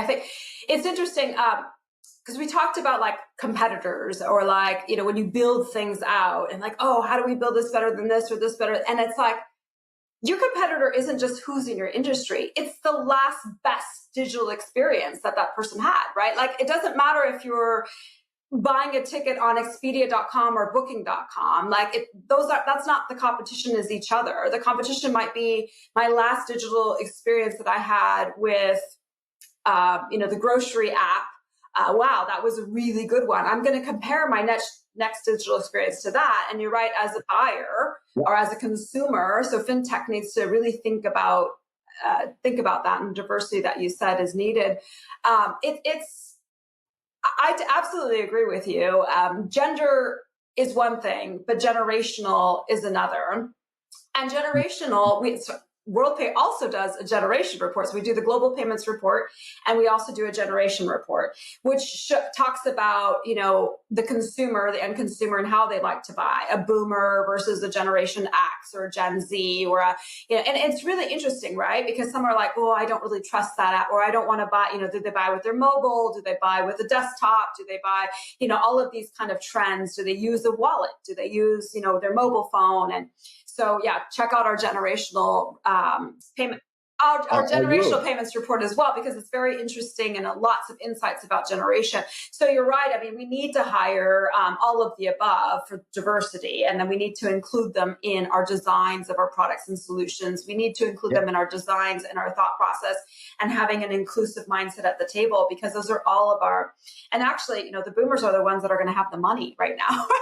I think it's interesting because we talked about like competitors or like, when you build things out and like, oh, how do we build this better than this or this better? And it's like, your competitor isn't just who's in your industry. It's the last best digital experience that person had, right? Like, it doesn't matter if you're buying a ticket on Expedia.com or Booking.com. Like, that's not the competition as each other. The competition might be my last digital experience that I had with, the grocery app. Wow, that was a really good one. I'm going to compare my next digital experience to that. And you're right, as a buyer or as a consumer, so fintech needs to really think about that, and diversity that you said is needed. I absolutely agree with you. Gender is one thing, but generational is another. And generational, WorldPay also does a generation report. So we do the global payments report, and we also do a generation report, which talks about, the consumer, the end consumer, and how they like to buy, a boomer versus a Generation X or Gen Z, or and it's really interesting, right? Because some are like, oh, I don't really trust that app, or I don't want to buy, do they buy with their mobile? Do they buy with a desktop? Do they buy, all of these kind of trends? Do they use a wallet? Do they use, their mobile phone? And so, yeah, check out our generational payment, our generational payments report as well, because it's very interesting and lots of insights about generation. So you're right. I mean, we need to hire all of the above for diversity, and then we need to include them in our designs of our products and solutions. We need to include them in our designs and our thought process, and having an inclusive mindset at the table, because those are all of our, and actually, the boomers are the ones that are going to have the money right now. Right?